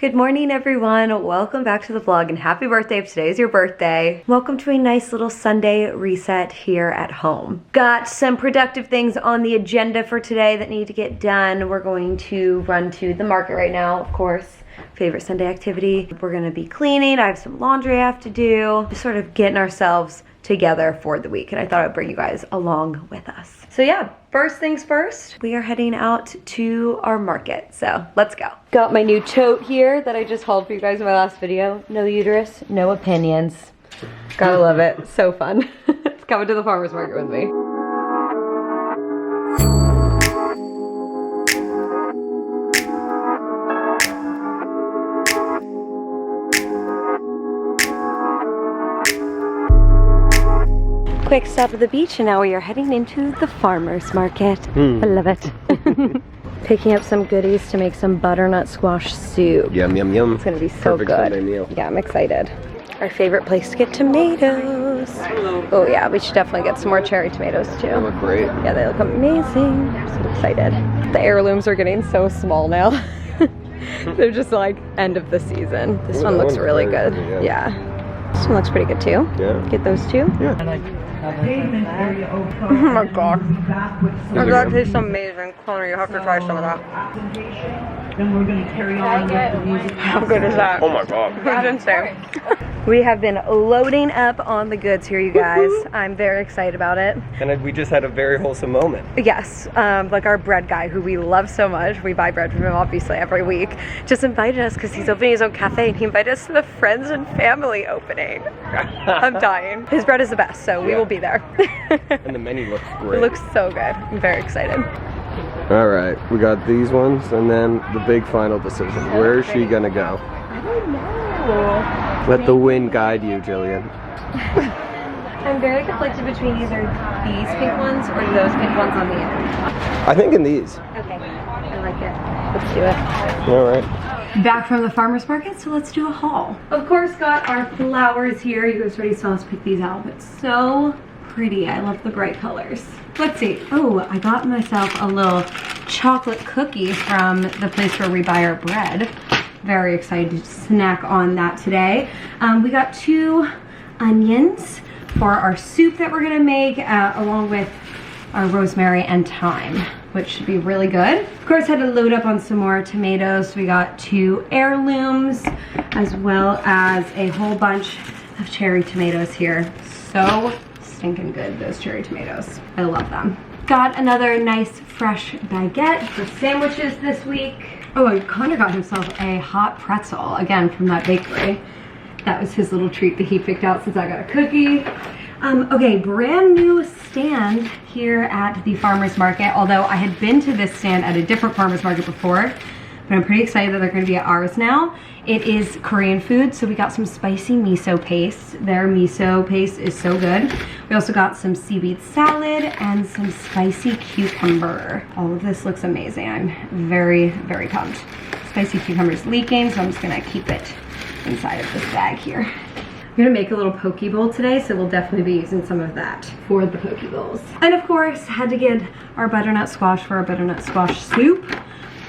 Good morning, everyone. Welcome back to the vlog and happy birthday if today is your birthday. Welcome to a nice little Sunday reset here at home. Got some productive things on the agenda for today that need to get done. We're going to run to the market right now, of course. Favorite Sunday activity. We're gonna be cleaning. I have some laundry I have to do. Just sort of getting ourselves together for the week, and I thought I'd bring you guys along with us. So yeah, first things first, we are heading out to our market, so let's go. Got my new tote here that I just hauled for you guys in my last video. No uterus, no opinions. Gotta love it, so fun. It's coming to the farmer's market with me. Quick stop at the beach, and now we are heading into the farmer's market. I love it. Picking up some goodies to make some butternut squash soup. Yum, yum, yum. It's gonna be so Perfect good. Sunday meal. Yeah, I'm excited. Our favorite place to get tomatoes. Oh yeah, we should definitely get some more cherry tomatoes too. They look great. Yeah, they look amazing. I'm so excited. The heirlooms are getting so small now. They're just like end of the season. This one looks really good. Pretty, yeah. This one looks pretty good too. Yeah. Get those two. Yeah. Oh my god. That tastes amazing. Connor, you have to try some of that. Then we're going to carry on with the music. How good is that? Oh my god. That's insane. We have been loading up on the goods here, you guys. I'm very excited about it. And we just had a very wholesome moment. Yes, like our bread guy, who we love so much. We buy bread from him obviously every week. Just invited us because he's opening his own cafe, and he invited us to the friends and family opening. I'm dying. His bread is the best, so we will be there. And the menu looks great. It looks so good. I'm very excited. All right, we got these ones, and then the big final decision. Where is she gonna go? I don't know. Let the wind guide you, Jillian. I'm very conflicted between either these pink ones or those pink ones on the end. I think in these. Okay, I like it. Let's do it. All right. Back from the farmer's market, so let's do a haul. Of course, got our flowers here. You guys already saw us pick these out, but so pretty. I love the bright colors. Let's see. Oh, I got myself a little chocolate cookie from the place where we buy our bread. Very excited to snack on that today. We got 2 onions for our soup that we're gonna make, along with our rosemary and thyme, which should be really good. Of course, had to load up on some more tomatoes. We got 2 heirlooms, as well as a whole bunch of cherry tomatoes here. So stinking good, those cherry tomatoes. I love them. Got another nice fresh baguette for sandwiches this week. Oh, and Connor got himself a hot pretzel, again, from that bakery. That was his little treat that he picked out since I got a cookie. Okay, brand new stand here at the farmer's market, although I had been to this stand at a different farmer's market before, but I'm pretty excited that they're gonna be at ours now. It is Korean food, so we got some spicy miso paste. Their miso paste is so good. We also got some seaweed salad and some spicy cucumber. All of this looks amazing. I'm very, very pumped. Spicy cucumber is leaking, so I'm just gonna keep it inside of this bag here. I'm gonna make a little poke bowl today, so we'll definitely be using some of that for the poke bowls. And of course, had to get our butternut squash for our butternut squash soup.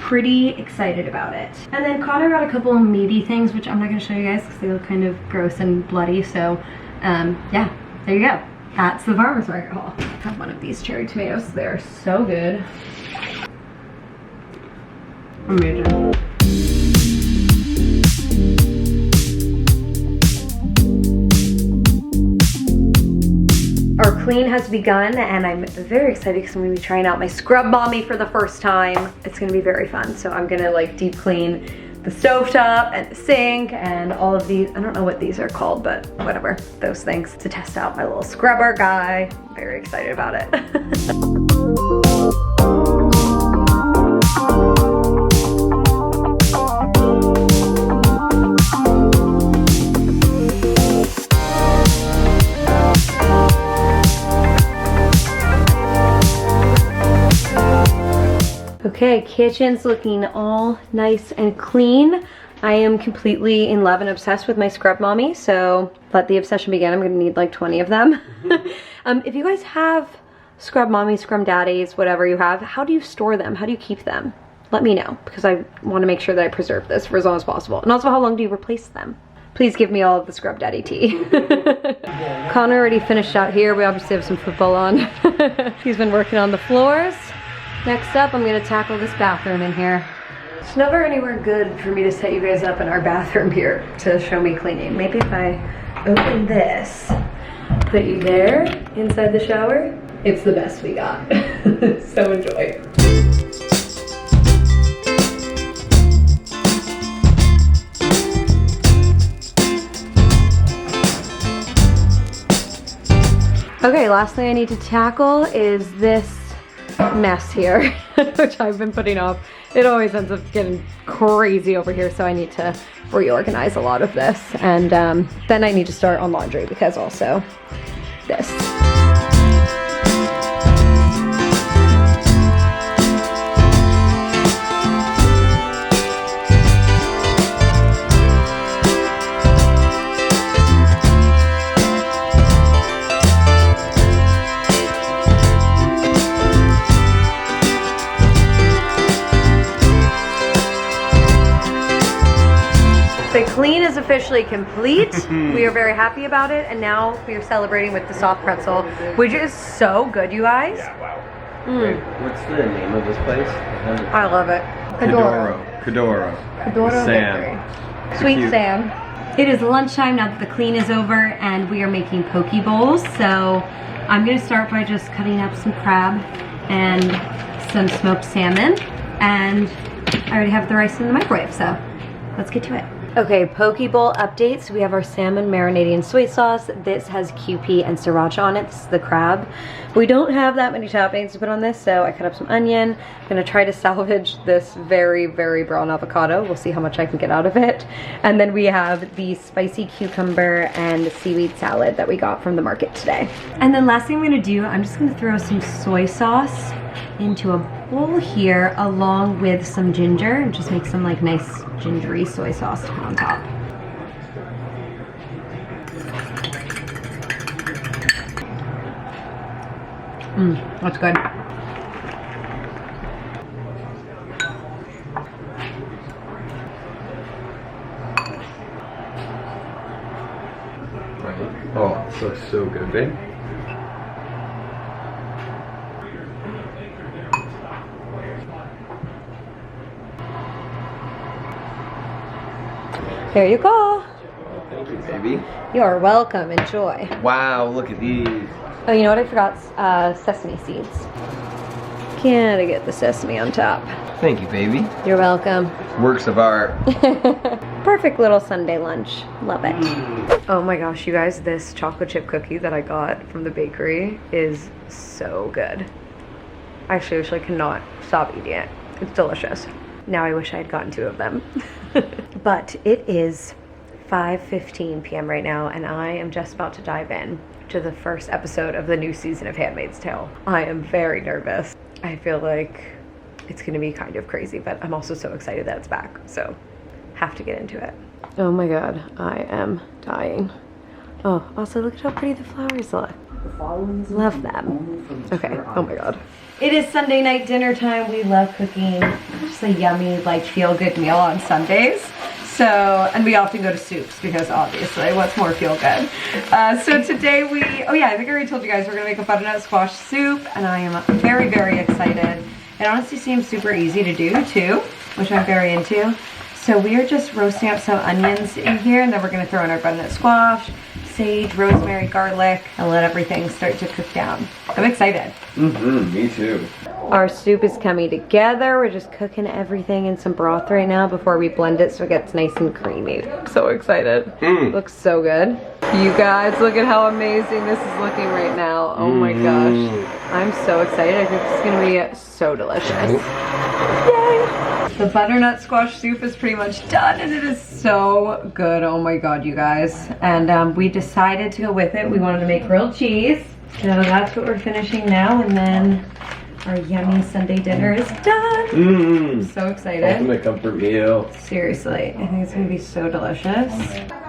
Pretty excited about it. And then Connor got a couple of meaty things, which I'm not gonna show you guys because they look kind of gross and bloody. So yeah, there you go. That's the farmer's market haul. I have one of these cherry tomatoes. They're so good. Amazing. Our clean has begun, and I'm very excited because I'm gonna be trying out my scrub mommy for the first time. It's gonna be very fun. So I'm gonna like deep clean the stovetop and the sink and all of these. I don't know what these are called, but whatever, those things, to test out my little scrubber guy. I'm very excited about it. Okay, kitchen's looking all nice and clean. I am completely in love and obsessed with my scrub mommy, so let the obsession begin. I'm gonna need like 20 of them. If you guys have scrub mommies, scrub daddies, whatever you have, how do you store them? How do you keep them? let me know, because I want to make sure that I preserve this for as long as possible. And also, how long do you replace them? Please give me all of the Scrub Daddy tea. Connor already finished out here. We obviously have some football on. He's been working on the floors. Next up, I'm gonna tackle this bathroom in here. It's never anywhere good for me to set you guys up in our bathroom here to show me cleaning. Maybe if I open this, put you there inside the shower, it's the best we got. So enjoy. Okay, last thing I need to tackle is this mess here, which I've been putting off. It always ends up getting crazy over here, so I need to reorganize a lot of this. And then I need to start on laundry, because also this. The clean is officially complete. We are very happy about it, and now we are celebrating with the soft pretzel, which is so good, you guys. Yeah, wow. Wait, what's the name of this place? I love it. Cadoro. Sam. Sweet Cute. Sam. It is lunchtime now that the clean is over, and we are making poke bowls. So I'm gonna start by just cutting up some crab and some smoked salmon, and I already have the rice in the microwave, so let's get to it. Okay, poke bowl updates. We have our salmon marinating in soy sauce. This has QP and sriracha on it. This is the crab. We don't have that many toppings to put on this, so I cut up some onion. I'm gonna try to salvage this very, very brown avocado. We'll see how much I can get out of it. And then we have the spicy cucumber and seaweed salad that we got from the market today. And then last thing I'm gonna do, I'm just gonna throw some soy sauce into a bowl here along with some ginger, and just make some like nice gingery soy sauce to put on top. That's good. Oh, this looks so good, babe. Here you go. Thank you, baby. You are welcome. Enjoy. Wow, look at these. Oh, you know what I forgot? Sesame seeds. Gotta get the sesame on top. Thank you, baby. You're welcome. Works of art. Perfect little Sunday lunch. Love it. Oh my gosh, you guys, this chocolate chip cookie that I got from the bakery is so good. I seriously cannot stop eating it. It's delicious. Now I wish I had gotten 2 of them. But it is 5:15 p.m. right now, and I am just about to dive in to the first episode of the new season of Handmaid's Tale. I am very nervous. I feel like it's gonna be kind of crazy, but I'm also so excited that it's back, so have to get into it. Oh my god, I am dying. Oh, also look at how pretty the flowers look. Love them. Okay, oh my god. It is Sunday night dinner time. We love cooking. Just a yummy, like, feel-good meal on Sundays. So, and we often go to soups because obviously, what's more feel-good? So today oh yeah, I think I already told you guys we're gonna make a butternut squash soup, and I am very, very excited. It honestly seems super easy to do too, which I'm very into. So we are just roasting up some onions in here, and then we're gonna throw in our butternut squash, sage, rosemary, garlic, and let everything start to cook down. I'm excited. Me too. Our soup is coming together. We're just cooking everything in some broth right now before we blend it so it gets nice and creamy. I'm so excited. Looks so good. You guys, look at how amazing this is looking right now. Oh my gosh. I'm so excited. I think this is gonna be so delicious. Yay! The butternut squash soup is pretty much done, and it is so good. Oh my god, you guys. And we decided to go with it. We wanted to make grilled cheese. So that's what we're finishing now, and then Our yummy Sunday dinner is done. I'm so excited. Ultimate comfort meal. Seriously, I think it's gonna be so delicious.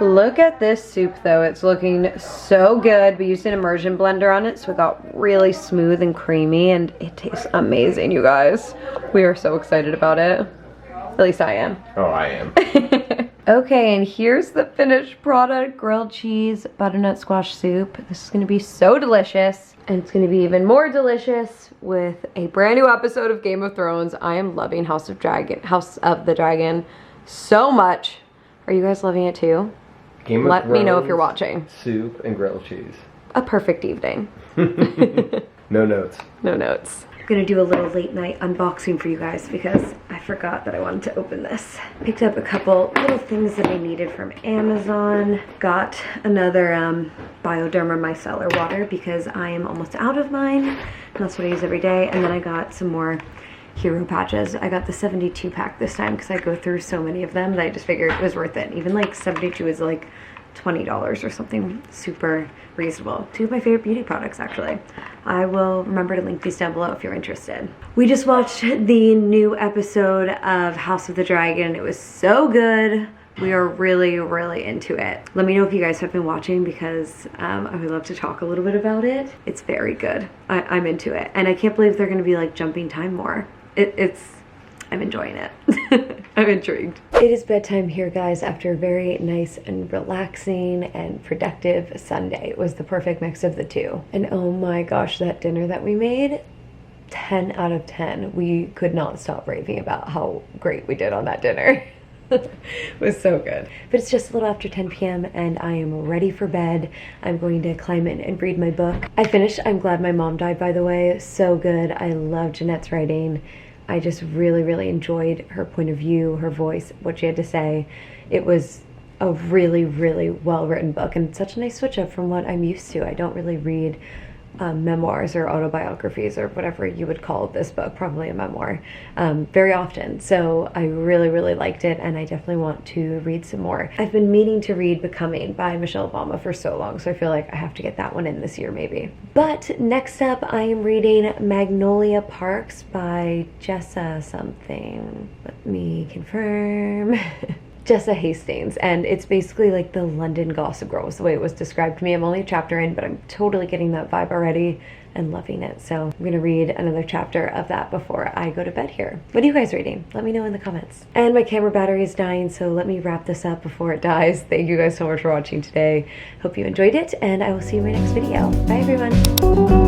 Look at this soup though. It's looking so good. We used an immersion blender on it, so it got really smooth and creamy, and it tastes amazing, you guys. We are so excited about it. At least I am. Oh, I am. Okay, and here's the finished product. Grilled cheese, butternut squash soup. This is gonna be so delicious. And it's gonna be even more delicious with a brand new episode of Game of Thrones. I am loving House of the Dragon so much. Are you guys loving it too? Let me know if you're watching. Soup and grilled cheese. A perfect evening. No notes. No notes. I'm gonna do a little late night unboxing for you guys because I forgot that I wanted to open this. Picked up a couple little things that I needed from Amazon. Got another Bioderma micellar water because I am almost out of mine. And that's what I use every day. And then I got some more hero patches. I got the 72 pack this time because I go through so many of them that I just figured it was worth it. Even like 72 is like $20 or something super reasonable. Two of my favorite beauty products actually. I will remember to link these down below if you're interested. We just watched the new episode of House of the Dragon. It was so good. We are really, really into it. Let me know if you guys have been watching because I would love to talk a little bit about it. It's very good. I'm into it. And I can't believe they're gonna be like jumping time more. I'm enjoying it. I'm intrigued. It is bedtime here, guys, after a very nice and relaxing and productive Sunday. It was the perfect mix of the two. And oh my gosh, that dinner that we made, 10 out of 10. We could not stop raving about how great we did on that dinner. It was so good. But it's just a little after 10 p.m. and I am ready for bed. I'm going to climb in and read my book. I finished I'm Glad My Mom Died, by the way. So good. I love Jeanette's writing. I just really, really enjoyed her point of view, her voice, what she had to say. It was a really, really well-written book and such a nice switch up from what I'm used to. I don't really read memoirs or autobiographies or whatever you would call this book, probably a memoir, very often. So I really, really liked it and I definitely want to read some more. I've been meaning to read Becoming by Michelle Obama for so long, so I feel like I have to get that one in this year maybe. But next up, I am reading Magnolia Parks by Jessa something. Let me confirm. Jessa Hastings, and it's basically like the London Gossip Girl was the way it was described to me. I'm only a chapter in, but I'm totally getting that vibe already and loving it. So I'm gonna read another chapter of that before I go to bed here. What are you guys reading? Let me know in the comments. And my camera battery is dying, so let me wrap this up before it dies. Thank you guys so much for watching today. Hope you enjoyed it, and I will see you in my next video. Bye everyone.